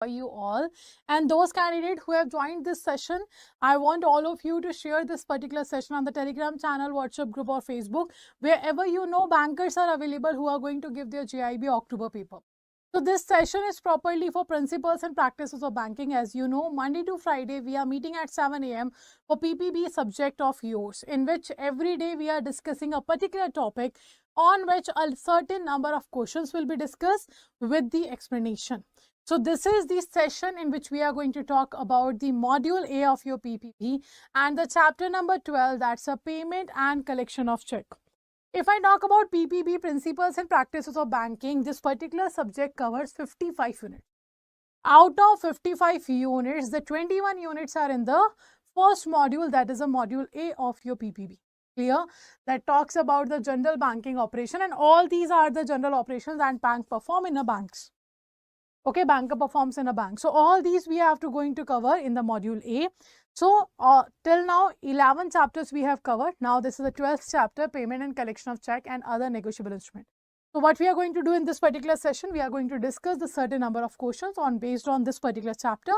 you all, and those candidates who have joined this session, I want all of you to share this particular session on the Telegram channel, WhatsApp group or Facebook, wherever you know bankers are available who are going to give their JIB October paper. So this session is properly for principles and practices of banking. As you know, Monday to Friday we are meeting at 7 a.m. for PPB subject of yours, in which every day we are discussing a particular topic on which a certain number of questions will be discussed with the explanation. So this is the session in which we are going to talk about the module A of your PPB and the chapter number 12, that's a payment and collection of check. If I talk about PPB, principles and practices of banking, this particular subject covers 55 units. Out of 55 units, the 21 units are in the first module, that is a module A of your PPB. Clear? That talks about the general banking operation, and all these are the general operations and bank perform in a banks. Okay, banker performs in a bank. So all these we have to going to cover in the module A. So till now 11 chapters we have covered. Now this is the 12th chapter, payment and collection of check and other negotiable instrument. So what we are going to do in this particular session, we are going to discuss the certain number of questions based on this particular chapter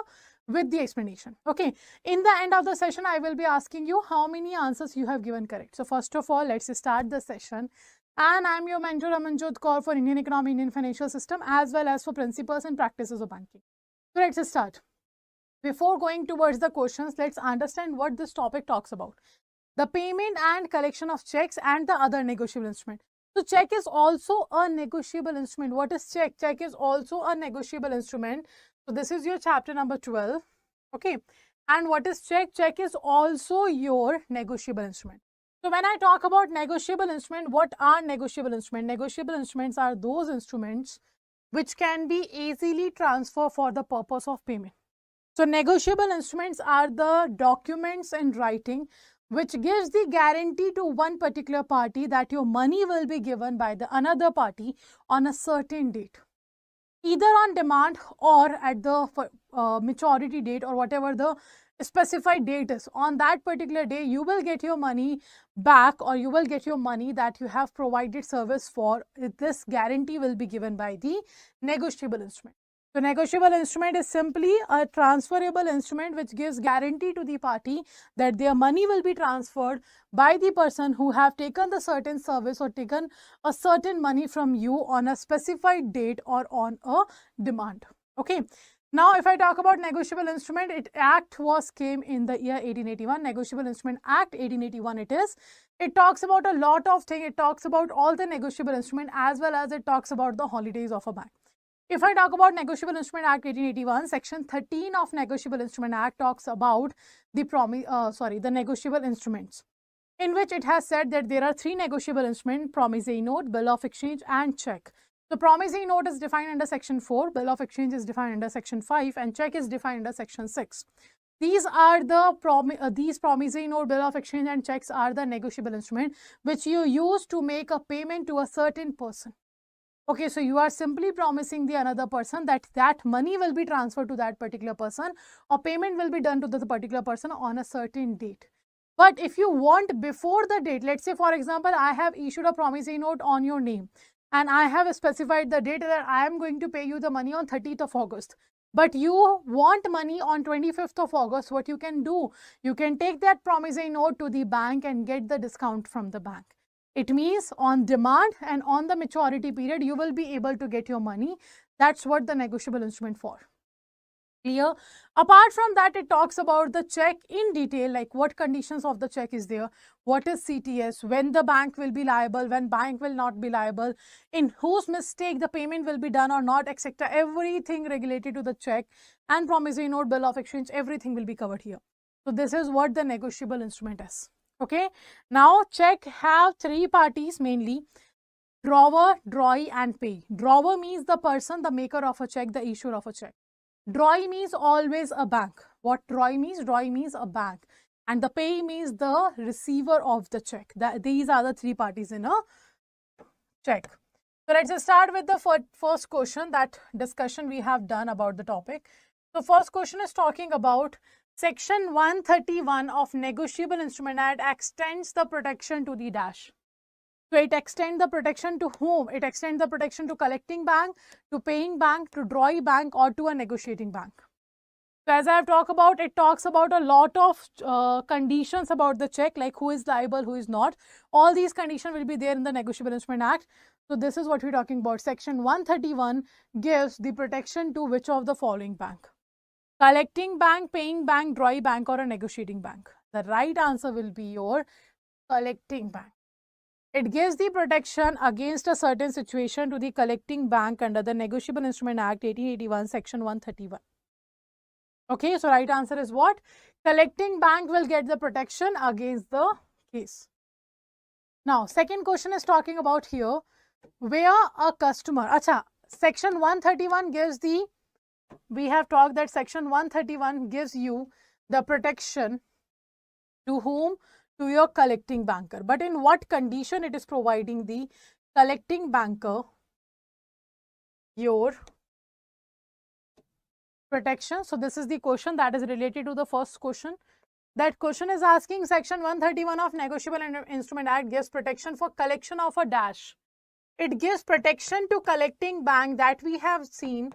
with the explanation. Okay, in the end of the session I will be asking you how many answers you have given correct. So first of all, let's start the session. And I am your mentor Amanjot Kaur for Indian economy, Indian financial system, as well as for principles and practices of banking. So let's start. Before going towards the questions, let's understand what this topic talks about. The payment and collection of checks and the other negotiable instrument. So check is also a negotiable instrument. What is check? Check is also a negotiable instrument. So this is your chapter number 12. Okay. And what is check? Check is also your negotiable instrument. So when I talk about negotiable instrument, what are negotiable instruments? Negotiable instruments are those instruments which can be easily transferred for the purpose of payment. So negotiable instruments are the documents in writing which gives the guarantee to one particular party that your money will be given by the another party on a certain date, either on demand or at the maturity date or whatever the specified date is. On that particular day you will get your money back, or you will get your money that you have provided service for. This guarantee will be given by the negotiable instrument. So negotiable instrument is simply a transferable instrument which gives guarantee to the party that their money will be transferred by the person who have taken the certain service or taken a certain money from you on a specified date or on a demand. Okay. Now, if I talk about negotiable instrument, Act came in the year 1881. Negotiable Instrument Act 1881 it is. It talks about a lot of things. It talks about all the negotiable instrument as well as it talks about the holidays of a bank. If I talk about Negotiable Instrument Act 1881, Section 13 of Negotiable Instrument Act talks about the negotiable instruments, in which it has said that there are three negotiable instruments: promissory note, bill of exchange and check. The promissory note is defined under Section 4, bill of exchange is defined under Section 5 and check is defined under Section 6. These are the these promissory note, bill of exchange and checks are the negotiable instrument which you use to make a payment to a certain person. Okay, so you are simply promising the another person that that money will be transferred to that particular person or payment will be done to the particular person on a certain date. But if you want before the date, let's say for example, I have issued a promissory note on your name and I have specified the date that I am going to pay you the money on 30th of August. But you want money on 25th of August, what you can do? You can take that promissory note to the bank and get the discount from the bank. It means on demand and on the maturity period, you will be able to get your money. That's what the negotiable instrument for. Clear? Apart from that, it talks about the check in detail, like what conditions of the check is there, what is CTS, when the bank will be liable, when bank will not be liable, in whose mistake the payment will be done or not, etc. Everything related to the check and promissory note, bill of exchange, everything will be covered here. So this is what the negotiable instrument is. Okay. Now check have three parties mainly: drawer, drawee and payee. Drawer means the person, the maker of a check, the issuer of a check. Drawee means always a bank. What drawee means? Drawee means a bank. And the payee means the receiver of the check. These are the three parties in a check. So let's start with the first question, that discussion we have done about the topic. So first question is talking about Section 131 of Negotiable Instrument Act extends the protection to the dash. So it extends the protection to whom? It extends the protection to collecting bank, to paying bank, to drawing bank, or to a negotiating bank. So as I have talked about, it talks about a lot of conditions about the check, like who is liable, who is not. All these conditions will be there in the Negotiable Instrument Act. So this is what we're talking about. Section 131 gives the protection to which of the following bank? Collecting bank, paying bank, drawing bank, or a negotiating bank? The right answer will be your collecting bank. It gives the protection against a certain situation to the collecting bank under the Negotiable Instrument Act 1881, Section 131. Okay, so right answer is what? Collecting bank will get the protection against the case. Now, second question is talking about here, where a customer, Section 131 gives the, we have talked that Section 131 gives you the protection to whom? To your collecting banker. But in what condition it is providing the collecting banker your protection? So this is the question that is related to the first question. That question is asking Section 131 of Negotiable Instrument Act gives protection for collection of a dash. It gives protection to collecting bank, that we have seen.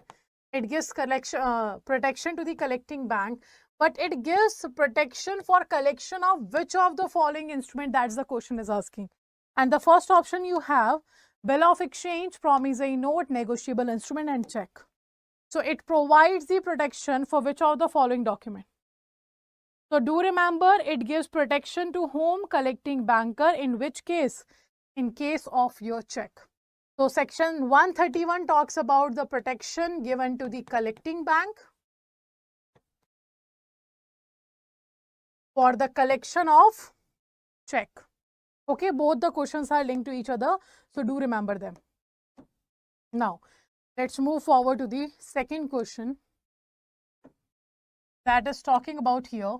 It gives protection to the collecting bank, but it gives protection for collection of which of the following instrument? That's the question is asking. And the first option you have bill of exchange, promissory note, negotiable instrument, and check. So it provides the protection for which of the following document? So do remember, it gives protection to whom? Collecting banker. In which case? In case of your check. So Section 131 talks about the protection given to the collecting bank for the collection of check. Okay, both the questions are linked to each other, so do remember them. Now, let's move forward to the second question that is talking about here,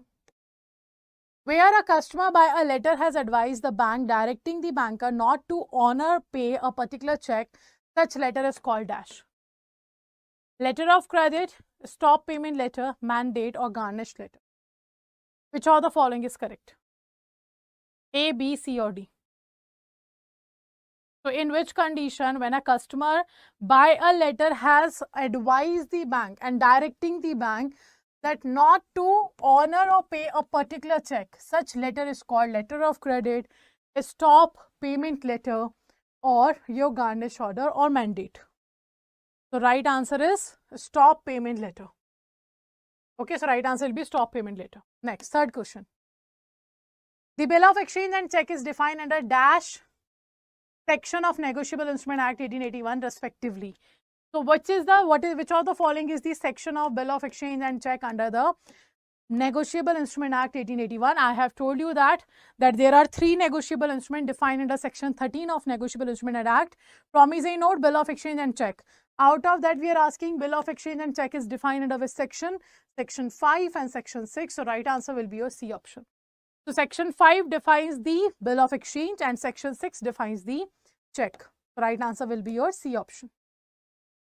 where a customer by a letter has advised the bank directing the banker not to honor pay a particular check. Such letter is called dash. Letter of credit, stop payment letter, mandate, or garnish letter. Which of the following is correct? A, B, C, or D? So in which condition, when a customer by a letter has advised the bank and directing the bank that not to honor or pay a particular check, such letter is called letter of credit, stop payment letter, or your garnish order or mandate? So right answer is stop payment letter. Okay, so right answer will be stop payment letter. Next, third question. The bill of exchange and check is defined under dash section of Negotiable Instrument Act 1881 respectively. So which of the following is the section of bill of exchange and check under the Negotiable Instrument Act 1881? I have told you that there are three negotiable instruments defined under Section 13 of Negotiable Instrument Act: promissory note, bill of exchange, and check. Out of that, we are asking bill of exchange and check is defined under which section? Section 5 and Section 6. So right answer will be your C option. So Section 5 defines the bill of exchange and Section 6 defines the check. So right answer will be your C option.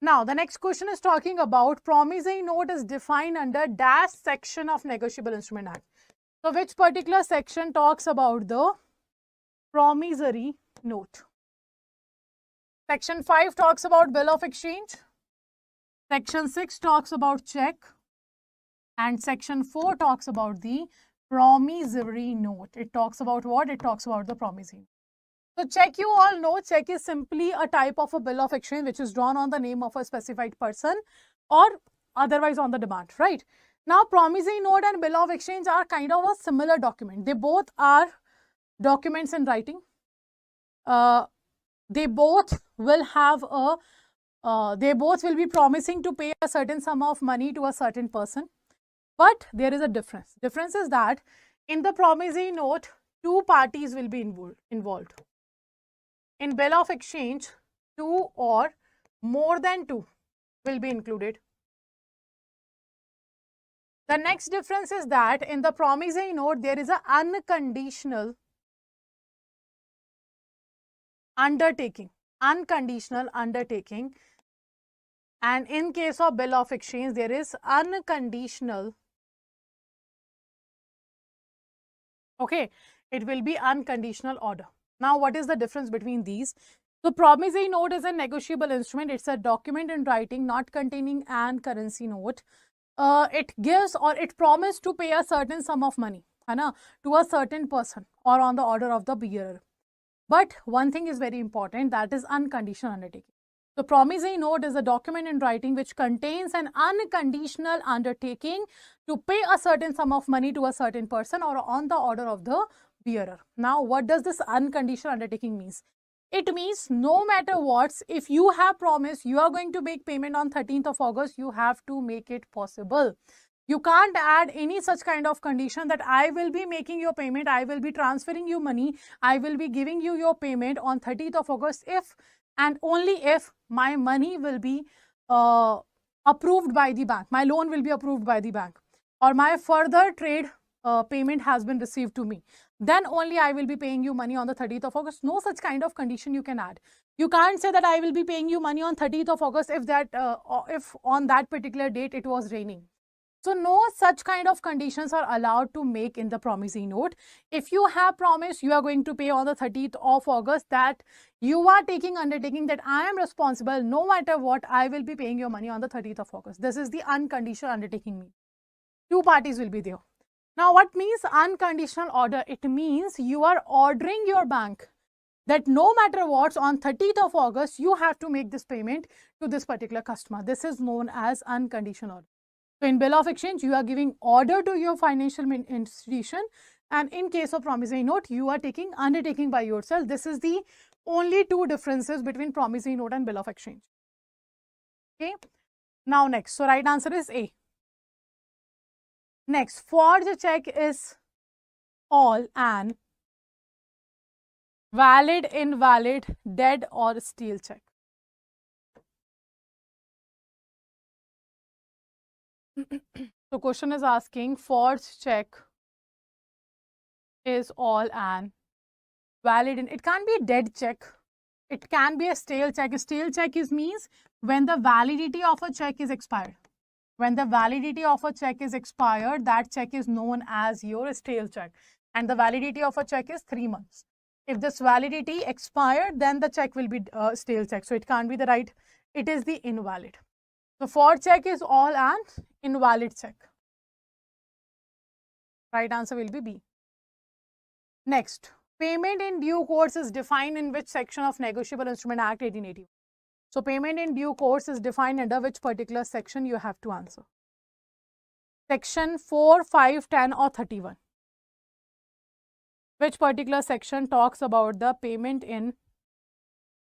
Now, the next question is talking about promissory note is defined under dash section of Negotiable Instrument Act. So which particular section talks about the promissory note? Section 5 talks about bill of exchange. Section 6 talks about check. And Section 4 talks about the promissory note. It talks about what? It talks about the promissory note. So check, you all know, check is simply a type of a bill of exchange which is drawn on the name of a specified person or otherwise on the demand, right? Now, promissory note and bill of exchange are kind of a similar document. They both are documents in writing. They both will have they both will be promising to pay a certain sum of money to a certain person. But there is a difference. Difference is that in the promissory note, two parties will be involved. In bill of exchange, two or more than two will be included. The next difference is that in the promissory note, there is an unconditional undertaking. Unconditional undertaking. And in case of bill of exchange, there is unconditional. Okay, it will be unconditional order. Now, what is the difference between these? So, promissory note is a negotiable instrument. It's a document in writing not containing an currency note. It gives or it promises to pay a certain sum of money to a certain person or on the order of the bearer. But one thing is very important, that is unconditional undertaking. So, promissory note is a document in writing which contains an unconditional undertaking to pay a certain sum of money to a certain person or on the order of the bearer. Now, what does this unconditional undertaking means? It means no matter what, if you have promised you are going to make payment on 13th of August, you have to make it possible. You can't add any such kind of condition that I will be making your payment, I will be transferring you money, I will be giving you your payment on 30th of August if and only if my money will be approved by the bank, my loan will be approved by the bank, or my further trade payment has been received to me. Then only I will be paying you money on the 30th of August. No such kind of condition you can add. You can't say that I will be paying you money on 30th of August if on that particular date it was raining. So no such kind of conditions are allowed to make in the promissory note. If you have promised you are going to pay on the 30th of August, that you are taking undertaking that I am responsible, no matter what, I will be paying your money on the 30th of August. This is the unconditional undertaking mean. Two parties will be there. Now, what means unconditional order? It means you are ordering your bank that no matter what, on 30th of August, you have to make this payment to this particular customer. This is known as unconditional order. So, in bill of exchange, you are giving order to your financial institution, and in case of promissory note, you are taking undertaking by yourself. This is the only two differences between promissory note and bill of exchange. Okay. Now, next. So, right answer is A. Next, forged check is all an valid, invalid, dead or stale check. So, question is asking forged check is all an valid, and it can't be a dead check. It can be a stale check. A stale check means when the validity of a check is expired. When the validity of a check is expired, that check is known as your stale check. And the validity of a check is 3 months. If this validity expired, then the check will be stale check. So, it can't be the right, it is the invalid. So, forged check is all an invalid check. Right answer will be B. Next, payment in due course is defined in which section of Negotiable Instrument Act 1881? So, payment in due course is defined under which particular section? You have to answer. Section 4, 5, 10 or 31. Which particular section talks about the payment in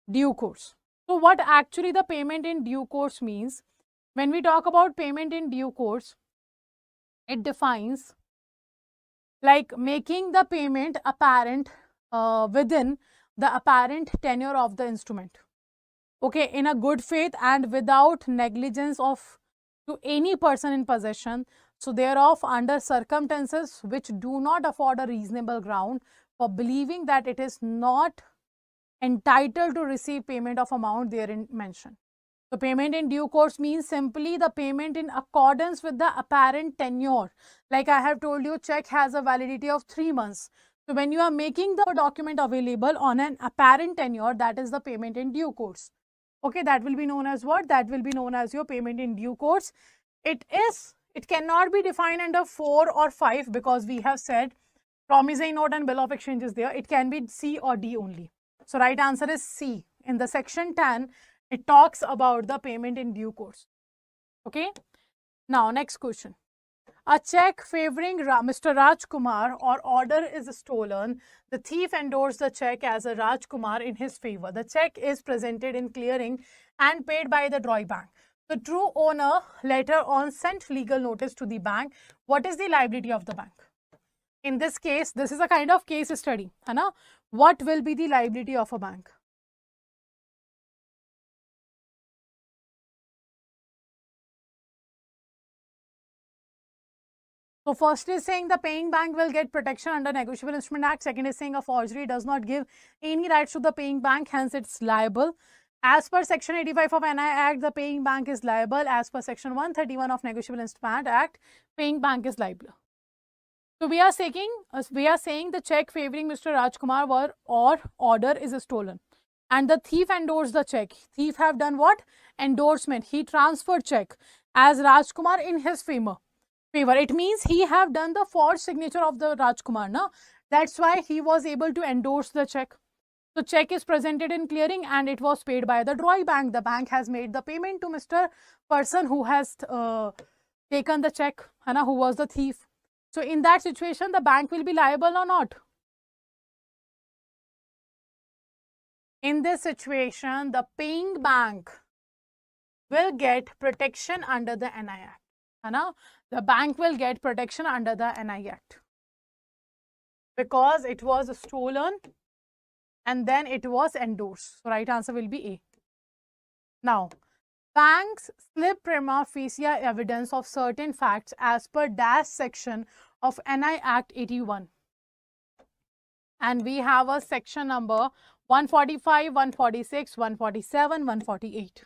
due course? So, what actually the payment in due course means? When we talk about payment in due course, it defines like making the payment apparent within the apparent tenure of the instrument. Okay, in a good faith and without negligence of to any person in possession, so thereof under circumstances which do not afford a reasonable ground for believing that it is not entitled to receive payment of amount therein mentioned. So, payment in due course means simply the payment in accordance with the apparent tenure. Like I have told you, check has a validity of 3 months. So, when you are making the document available on an apparent tenure, that is the payment in due course. Okay, that will be known as what? That will be known as your payment in due course. It cannot be defined under 4 or 5 because we have said promissory note and bill of exchange is there. It can be C or D only. So, right answer is C. In the section 10, it talks about the payment in due course. Okay. Now, next question. A check favoring Mr. Rajkumar or order is stolen. The thief endorsed the check as a Rajkumar in his favor. The check is presented in clearing and paid by the drawing bank. The true owner later on sent legal notice to the bank. What is the liability of the bank? In this case, this is a kind of case study. What will be the liability of a bank? So, first is saying the paying bank will get protection under Negotiable Instrument Act. Second is saying a forgery does not give any rights to the paying bank, hence it's liable. As per Section 85 of NI Act, the paying bank is liable. As per Section 131 of Negotiable Instrument Act, paying bank is liable. So we are saying the check favoring Mr. Rajkumar or order is stolen, and the thief endorsed the check. Thief have done what? Endorsement. He transferred check as Rajkumar in his favor. It means he have done the forged signature of the Rajkumar. No? That's why he was able to endorse the check. So check is presented in clearing and it was paid by the drawing bank. The bank has made the payment to Mr. person who has taken the check, who was the thief. So in that situation, the bank will be liable or not? In this situation, the paying bank will get protection under the NI Act. The bank will get protection under the NI Act because it was stolen and then it was endorsed. So right answer will be A. Now, banks slip prima facie evidence of certain facts as per dash section of NI Act 81. And we have a section number 145, 146, 147, 148.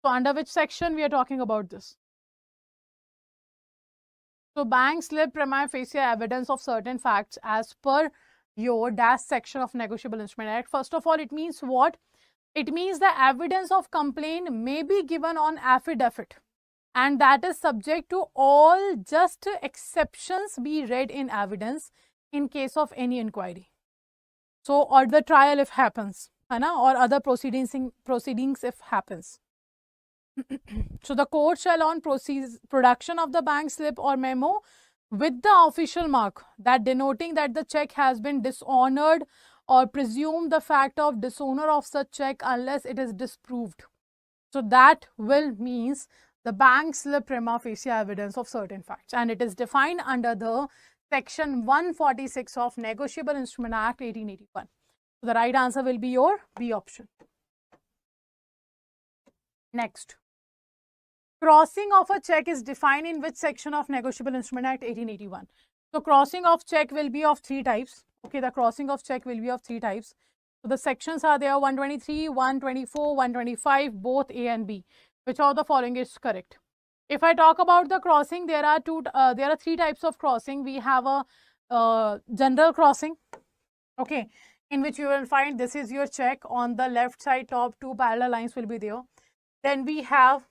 So under which section we are talking about this? So banks slip prima facie evidence of certain facts as per your dash section of Negotiable Instrument Act. First of all, it means what? It means the evidence of complaint may be given on affidavit, and that is subject to all just exceptions be read in evidence in case of any inquiry. So, or the trial if happens, or other proceedings if happens. So, the court shall on production of the bank slip or memo with the official mark that denoting that the check has been dishonored or presume the fact of dishonor of such check unless it is disproved. So that will means the bank slip prima facie evidence of certain facts, and it is defined under the section 146 of Negotiable Instrument Act 1881. So the right answer will be your B option. Next. Crossing of a check is defined in which section of Negotiable Instrument Act 1881? So crossing of check will be of three types. Okay, the crossing of check will be of three types. So the sections are there 123, 124, 125, both A and B. Which of the following is correct? If I talk about the crossing, there are three types of crossing. We have a general crossing, okay, in which you will find this is your check. On the left side top, two parallel lines will be there. Then we have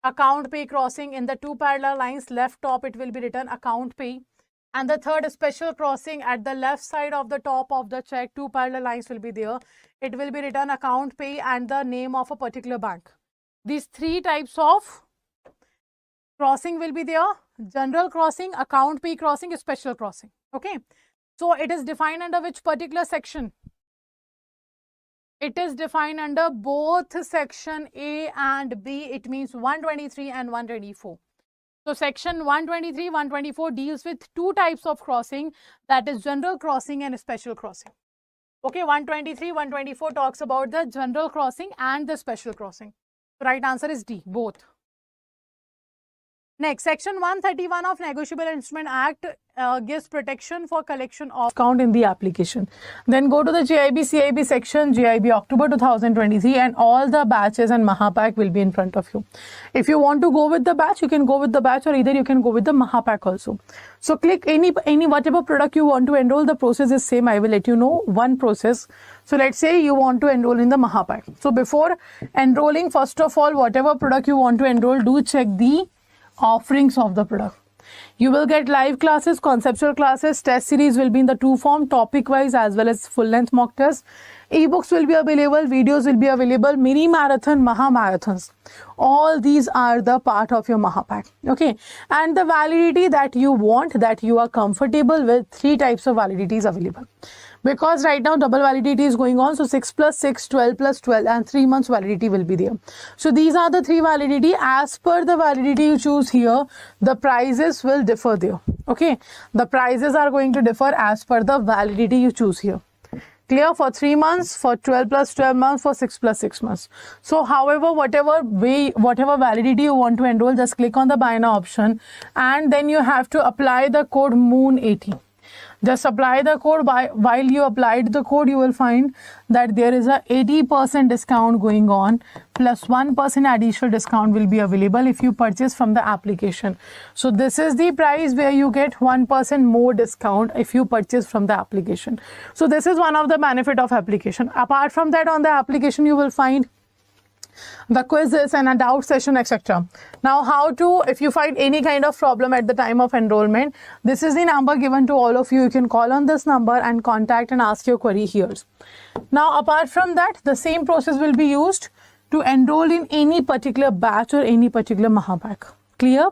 account pay crossing. In the two parallel lines, left top it will be written account pay. And the third special crossing, at the left side of the top of the check, two parallel lines will be there. It will be written account pay and the name of a particular bank. These three types of crossing will be there: general crossing, account pay crossing, special crossing. Okay. So it is defined under which particular section? It is defined under both section A and B. It means 123 and 124. So section 123, 124 deals with two types of crossing, that is general crossing and special crossing. Okay, 123, 124 talks about the general crossing and the special crossing. The right answer is D, both. Next, section 131 of Negotiable Instrument Act gives protection for collection of account in the application. Then go to the JAIIB CIB section, JAIIB October 2023, and all the batches and Mahapack will be in front of you. If you want to go with the batch, you can go with the batch, or either you can go with the Mahapack also. So click any whatever product you want to enroll. The process is same. I will let you know one process. So let's say you want to enroll in the Mahapack. So before enrolling, first of all, whatever product you want to enroll, do check the offerings of the product. You will get live classes, conceptual classes, test series will be in the two form, topic wise as well as full length mock tests. Ebooks will be available, videos will be available, mini marathon, Maha marathons. All these are the part of your Mahapack. Okay, and the validity that you want, that you are comfortable with, three types of validities available. Because right now double validity is going on, so 6 plus 6, 12 plus 12, and 3 months validity will be there. So these are the three validity. As per the validity you choose here, the prices will differ there. Okay, the prices are going to differ as per the validity you choose here. Clear? For 3 months, for 12 plus 12 months, for 6 plus 6 months. So however, whatever validity you want to enroll, just click on the buy now option, and then you have to apply the code MOON80. Just apply the code. While you applied the code, you will find that there is a 80% discount going on, plus 1% additional discount will be available if you purchase from the application. So this is the price where you get 1% more discount if you purchase from the application. So this is one of the benefit of application. Apart from that, on the application you will find the quizzes and a doubt session, etc. Now, how to, if you find any kind of problem at the time of enrollment, this is the number given to all of you. You can call on this number and contact and ask your query here. Now, apart from that, the same process will be used to enroll in any particular batch or any particular Mahapack. Clear?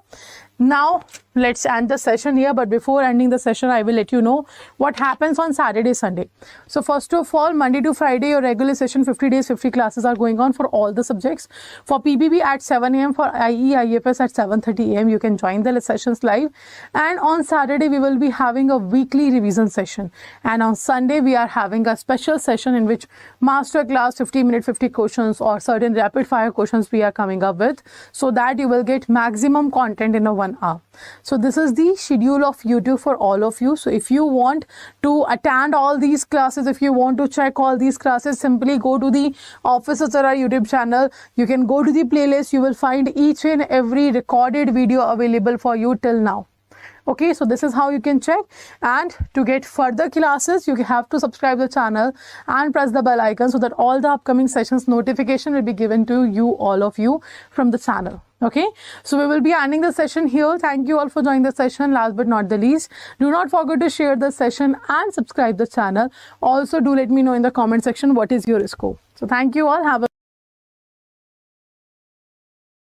Now, let's end the session here, but before ending the session, I will let you know what happens on Saturday, Sunday. So first of all, Monday to Friday, your regular session, 50 days, 50 classes are going on for all the subjects. For PPB at 7 a.m, for IE, IFS at 7:30 a.m, you can join the sessions live. And on Saturday, we will be having a weekly revision session. And on Sunday, we are having a special session in which master class, 50-minute, 50 questions or certain rapid fire questions we are coming up with, so that you will get maximum content in a 1 hour. So this is the schedule of YouTube for all of you. So if you want to attend all these classes, if you want to check all these classes, simply go to the Office Azara YouTube channel. You can go to the playlist. You will find each and every recorded video available for you till now. Okay, so this is how you can check. And to get further classes, you have to subscribe the channel and press the bell icon so that all the upcoming sessions notification will be given to you, all of you, from the channel. Okay, so we will be ending the session here. Thank you all for joining the session. Last but not the least, do not forget to share the session and subscribe the channel. Also, do let me know in the comment section what is your score. So thank you all. Have a